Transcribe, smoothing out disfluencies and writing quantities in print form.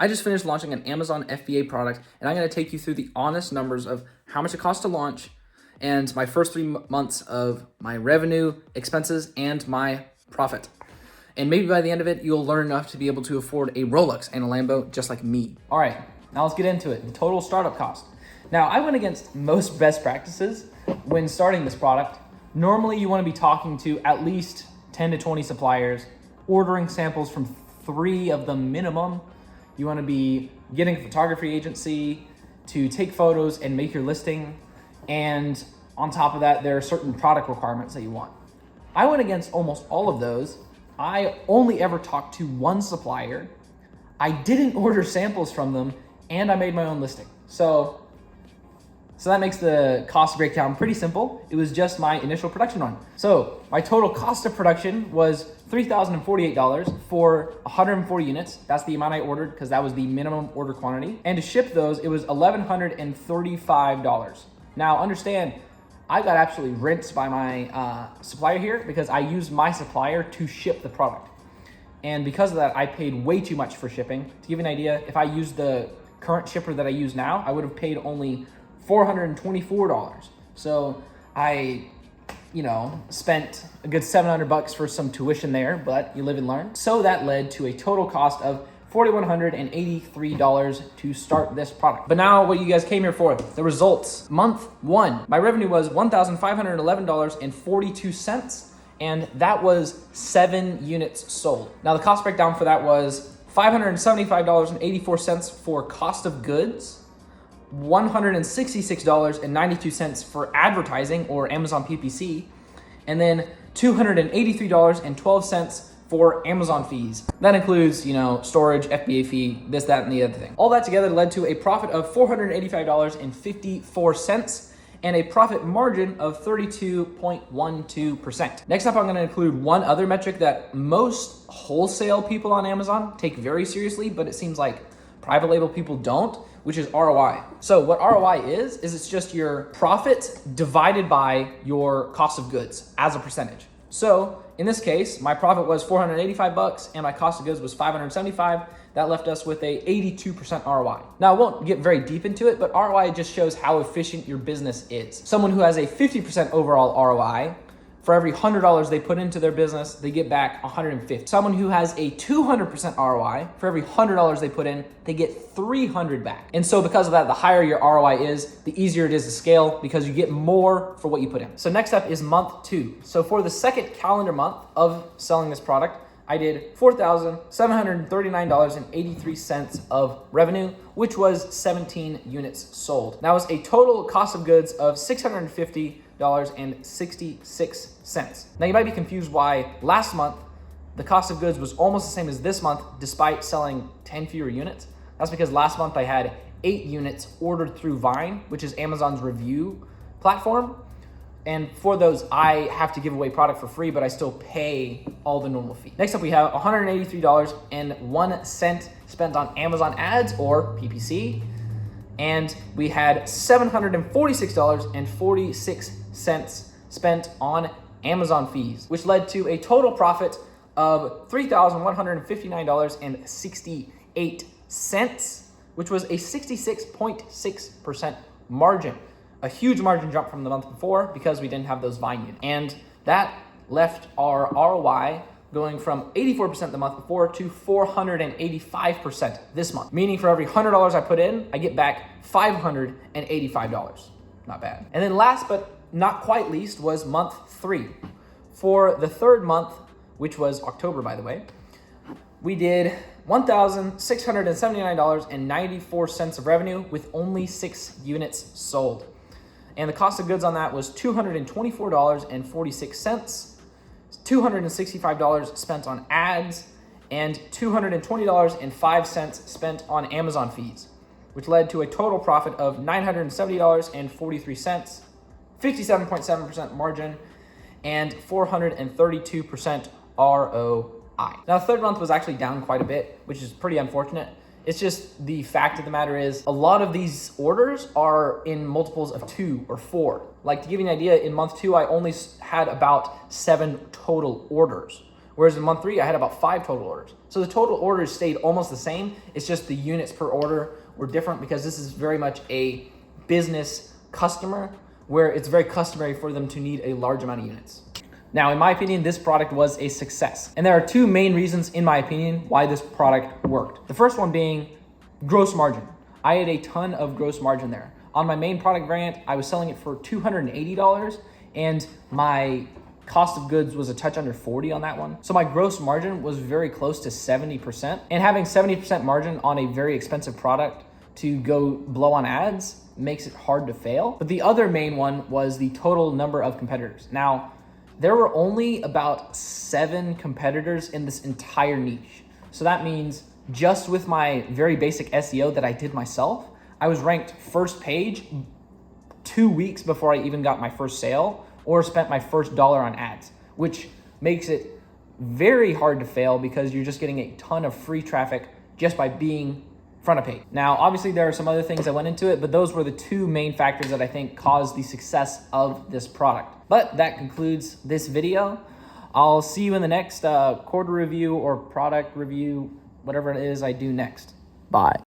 I just finished launching an Amazon FBA product, and I'm going to take you through the honest numbers of how much it costs to launch and my first 3 months of my revenue, expenses, and my profit. And maybe by the end of it, you'll learn enough to be able to afford a Rolex and a Lambo just like me. All right, now let's get into it. The total startup cost. Now, I went against most best practices when starting this product. Normally, you want to be talking to at least 10 to 20 suppliers, ordering samples from 3 of them minimum. You want to be getting a photography agency to take photos and make your listing. And on top of that, there are certain product requirements that you want. I went against almost all of those. I only ever talked to one supplier. I didn't order samples from them, and I made my own listing. So that makes the cost breakdown pretty simple. It was just my initial production run. So my total cost of production was $3,048 for 140 units. That's the amount I ordered because that was the minimum order quantity. And to ship those, it was $1,135. Now understand, I got absolutely rinsed by my supplier here because I used my supplier to ship the product. And because of that, I paid way too much for shipping. To give you an idea, if I used the current shipper that I use now, I would have paid only $424. So I, spent a good $700 for some tuition there, but you live and learn. So that led to a total cost of $4,183 to start this product. But now what you guys came here for, the results. Month 1, my revenue was $1,511.42, and that was 7 units sold. Now the cost breakdown for that was $575.84 for cost of goods, $166.92 for advertising or Amazon PPC, and then $283.12 for Amazon fees. That includes, storage, FBA fee, this, that, and the other thing. All that together led to a profit of $485.54 and a profit margin of 32.12%. Next up, I'm gonna include one other metric that most wholesale people on Amazon take very seriously, but it seems like private label people don't, which is ROI. So what ROI is it's just your profit divided by your cost of goods as a percentage. So in this case, my profit was $485 and my cost of goods was $575. That left us with a 82% ROI. Now, I won't get very deep into it, but ROI just shows how efficient your business is. Someone who has a 50% overall ROI, for every $100 they put into their business, they get back $150. Someone who has a 200% ROI, for every $100 they put in, they get $300 back. And so because of that, the higher your ROI is, the easier it is to scale because you get more for what you put in. So next up is month 2. So for the second calendar month of selling this product, I did $4,739.83 of revenue, which was 17 units sold. That was a total cost of goods of $650.66. Now you might be confused why last month the cost of goods was almost the same as this month despite selling 10 fewer units. That's because last month I had 8 units ordered through Vine, which is Amazon's review platform. And for those, I have to give away product for free, but I still pay all the normal fee. Next up, we have $183.01 spent on Amazon ads or PPC. And we had $746.46 spent on Amazon fees, which led to a total profit of $3,159.68, which was a 66.6% margin. A huge margin jump from the month before because we didn't have those Vine units. And that left our ROI going from 84% the month before to 485% this month. Meaning for every $100 I put in, I get back $585. Not bad. And then last but not quite least was month 3. For the third month, which was October, by the way, we did $1,679.94 of revenue with only 6 units sold. And the cost of goods on that was $224.46, $265 spent on ads, and $220.05 spent on Amazon fees, which led to a total profit of $970.43, 57.7% margin, and 432% ROI. Now, the third month was actually down quite a bit, which is pretty unfortunate. It's just the fact of the matter is a lot of these orders are in multiples of 2 or 4. Like to give you an idea, in month 2, I only had about 7 total orders, Whereas in month 3, I had about 5 total orders. So the total orders stayed almost the same. It's just the units per order were different because this is very much a business customer where it's very customary for them to need a large amount of units. Now, in my opinion, this product was a success. And there are 2 main reasons, in my opinion, why this product worked. The first one being gross margin. I had a ton of gross margin there. On my main product variant, I was selling it for $280 and my cost of goods was a touch under 40 on that one. So my gross margin was very close to 70%. And having 70% margin on a very expensive product to go blow on ads makes it hard to fail. But the other main one was the total number of competitors. Now, there were only about 7 competitors in this entire niche. So that means just with my very basic SEO that I did myself, I was ranked first page 2 weeks before I even got my first sale or spent my first dollar on ads, which makes it very hard to fail because you're just getting a ton of free traffic just by being front of page. Now, obviously there are some other things that went into it, but those were the 2 main factors that I think caused the success of this product. But that concludes this video. I'll see you in the next quarter review or product review, whatever it is I do next. Bye.